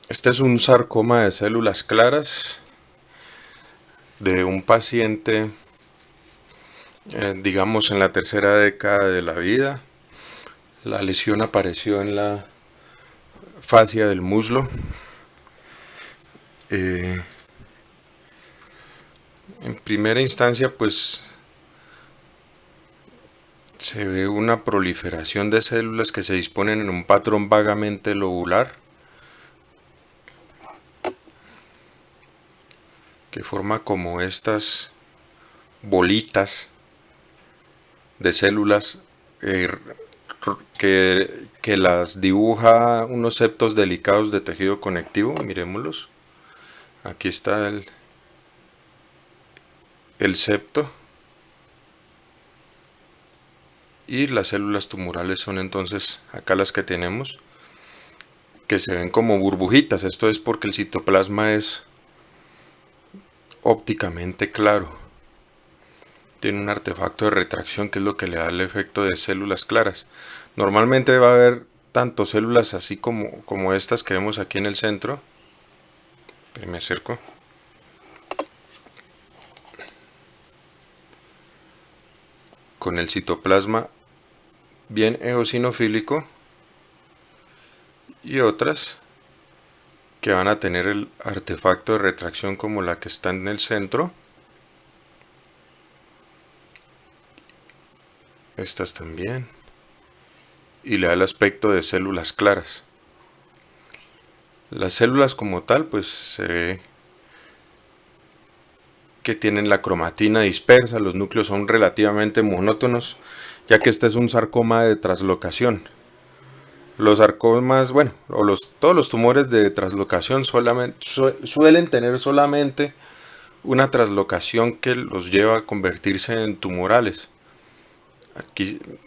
Este es un sarcoma de células claras de un paciente, digamos en la tercera década de la vida. La lesión apareció en la fascia del muslo. En primera instancia, pues se ve una proliferación de células que se disponen en un patrón vagamente lobular, que forma como estas bolitas de células eh, que las dibuja unos septos delicados de tejido conectivo. Miremoslos. Aquí está el septo y las células tumorales son entonces acá las que tenemos, que se ven como burbujitas. Esto es porque el citoplasma es ópticamente claro, tiene un artefacto de retracción que es lo que le da el efecto de células claras. Normalmente va a haber tanto células así como estas que vemos aquí en el centro. Me acerco. Con el citoplasma bien eosinofílico, y otras que van a tener el artefacto de retracción como la que está en el centro. Estas también. Y le da el aspecto de células claras. Las células como tal, pues se ve que tienen la cromatina dispersa, los núcleos son relativamente monótonos, ya que este es un sarcoma de traslocación. Los sarcomas, bueno, todos los tumores de traslocación suelen tener solamente una traslocación que los lleva a convertirse en tumorales.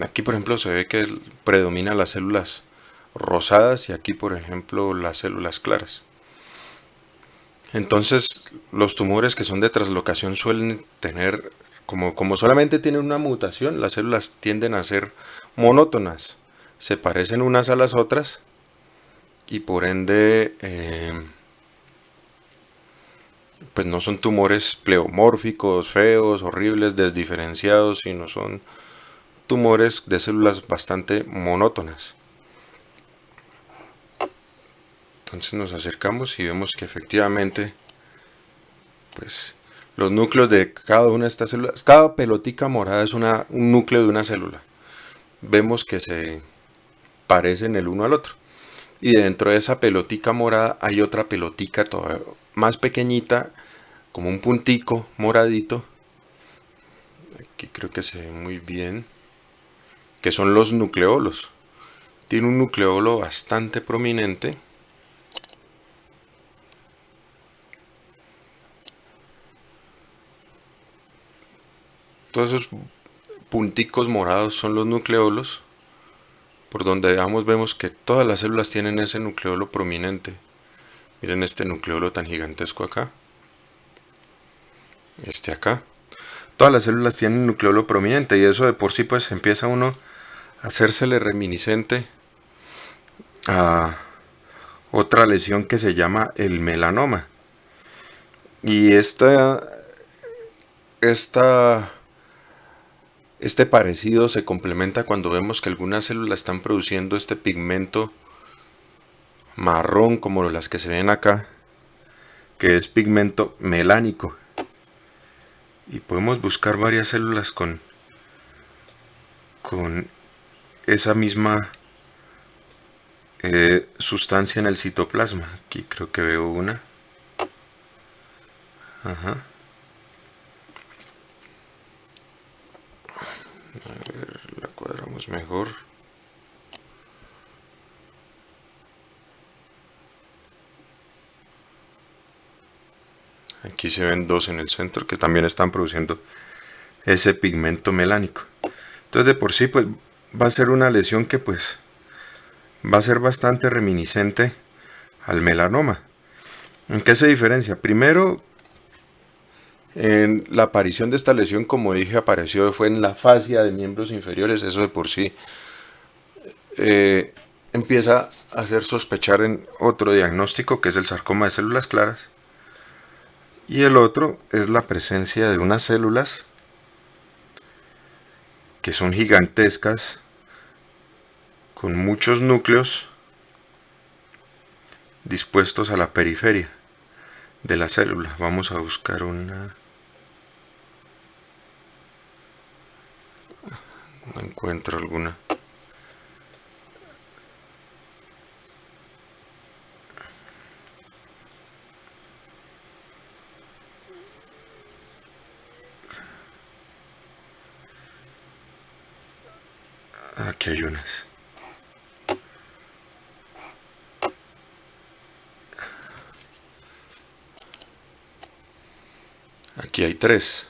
Aquí por ejemplo se ve que predomina las células rosadas y aquí por ejemplo las células claras. Entonces los tumores que son de traslocación suelen tener, como solamente tienen una mutación, las células tienden a ser monótonas, se parecen unas a las otras y por ende pues no son tumores pleomórficos, feos, horribles, desdiferenciados, sino son tumores de células bastante monótonas. Entonces nos acercamos y vemos que efectivamente pues los núcleos de cada una de estas células, cada pelotica morada es un núcleo de una célula. Vemos que se parecen el uno al otro. Y dentro de esa pelotica morada hay otra pelotica todavía más pequeñita, como un puntico moradito. Aquí creo que se ve muy bien, que son los nucleolos. Tiene un nucleolo bastante prominente. Todos esos punticos morados son los nucleolos, por donde vemos que todas las células tienen ese nucleolo prominente. Miren este nucleolo tan gigantesco acá. Este acá. Todas las células tienen nucleolo prominente y eso de por sí pues empieza uno a hacérsele reminiscente a otra lesión que se llama el melanoma. Y este parecido se complementa cuando vemos que algunas células están produciendo este pigmento marrón como las que se ven acá, que es pigmento melánico. Y podemos buscar varias células con esa misma sustancia en el citoplasma. Aquí creo que veo una. Ajá. A ver, la cuadramos mejor. Aquí se ven dos en el centro que también están produciendo ese pigmento melánico. Entonces de por sí pues va a ser una lesión que pues va a ser bastante reminiscente al melanoma. ¿En qué se diferencia? Primero, en la aparición de esta lesión, como dije, fue en la fascia de miembros inferiores, eso de por sí. En empieza a hacer sospechar en otro diagnóstico, que es el sarcoma de células claras, y el otro es la presencia de unas células que son gigantescas, con muchos núcleos dispuestos a la periferia de la célula. Vamos a buscar una... No encuentro alguna. Aquí hay unas. Aquí hay tres.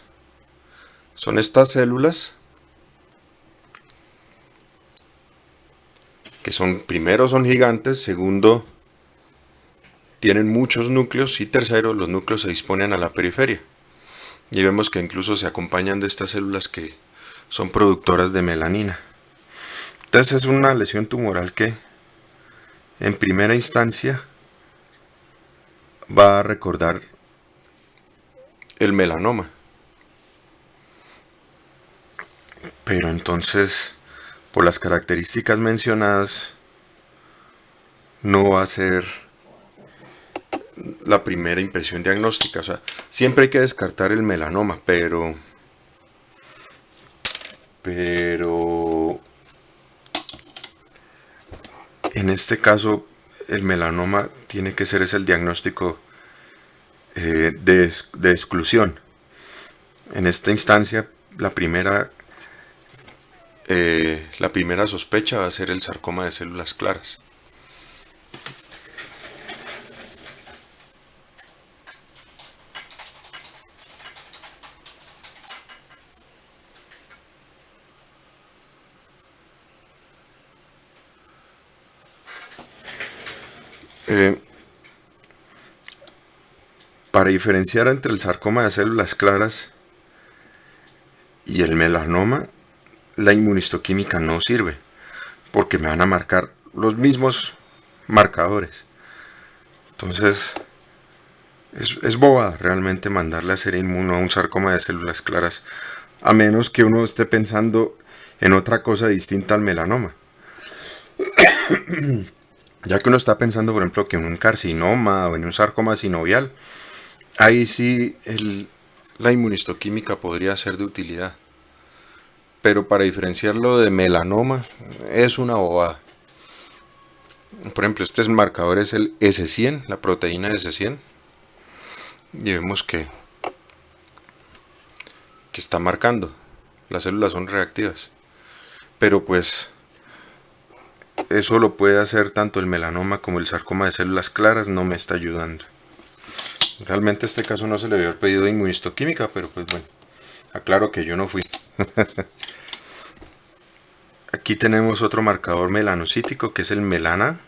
Son estas células que son, primero son gigantes, segundo tienen muchos núcleos y tercero los núcleos se disponen a la periferia. Y vemos que incluso se acompañan de estas células que son productoras de melanina. Entonces es una lesión tumoral que en primera instancia va a recordar el melanoma. Pero entonces, por las características mencionadas, no va a ser la primera impresión diagnóstica. O sea, siempre hay que descartar el melanoma, pero en este caso el melanoma tiene que ser el diagnóstico de exclusión. En esta instancia, la primera sospecha va a ser el sarcoma de células claras. Para diferenciar entre el sarcoma de células claras y el melanoma, la inmunistoquímica no sirve, porque me van a marcar los mismos marcadores. Entonces, es bobada realmente mandarle a hacer inmuno a un sarcoma de células claras, a menos que uno esté pensando en otra cosa distinta al melanoma. Ya que uno está pensando, por ejemplo, que en un carcinoma o en un sarcoma sinovial, ahí sí la inmunistoquímica podría ser de utilidad. Pero para diferenciarlo de melanoma es una bobada. Por ejemplo, este marcador es el S100, la proteína S100. Y vemos que está marcando. Las células son reactivas. Pero pues eso lo puede hacer tanto el melanoma como el sarcoma de células claras, no me está ayudando. Realmente este caso no se le había pedido inmunistoquímica, pero pues bueno, aclaro que yo no fui. Aquí tenemos otro marcador melanocítico que es el melana.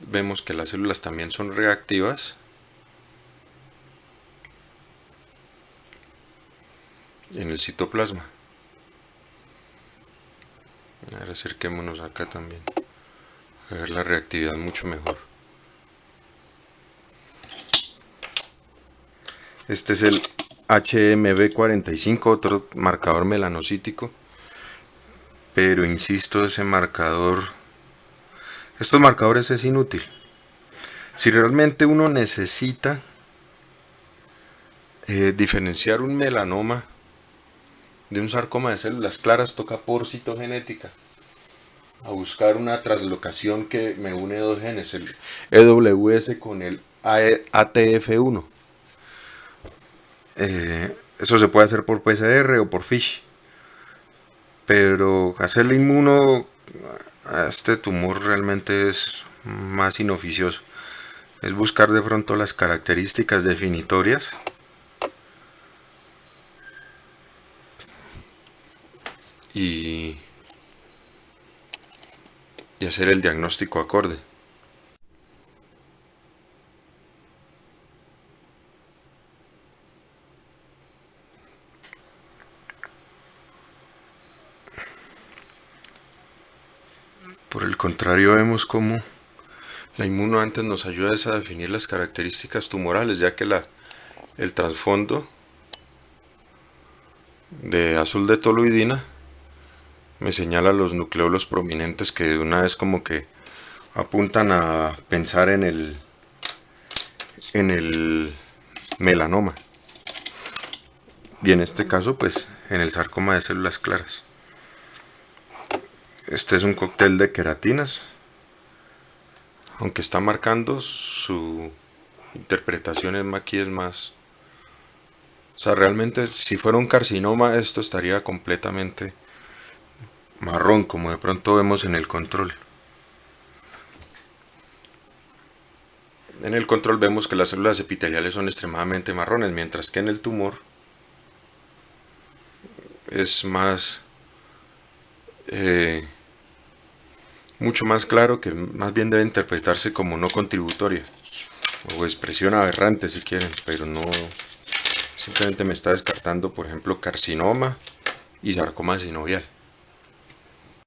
Vemos que las células también son reactivas. En el citoplasma. Ahora acerquémonos acá también. A ver la reactividad mucho mejor. Este es el HMB45, otro marcador melanocítico. Pero insisto, ese marcador... Estos marcadores es inútil. Si realmente uno necesita diferenciar un melanoma de un sarcoma de células claras, toca por citogenética. A buscar una translocación que me une dos genes, el EWS con el ATF1. Eso se puede hacer por PCR o por FISH. Pero hacerle inmuno a este tumor realmente es más inoficioso. Es buscar de pronto las características definitorias y hacer el diagnóstico acorde. Por el contrario, vemos cómo la inmuno antes nos ayuda a definir las características tumorales, ya que el trasfondo de azul de toluidina me señala los nucleolos prominentes que de una vez como que apuntan a pensar en el melanoma. Y en este caso, pues, en el sarcoma de células claras. Este es un cóctel de queratinas, aunque está marcando su interpretación aquí es más. O sea, realmente si fuera un carcinoma esto estaría completamente marrón, como de pronto vemos en el control. En el control vemos que las células epiteliales son extremadamente marrones, mientras que en el tumor es más, mucho más claro, que más bien debe interpretarse como no contributoria o expresión aberrante si quieren, pero no, simplemente me está descartando por ejemplo carcinoma y sarcoma sinovial.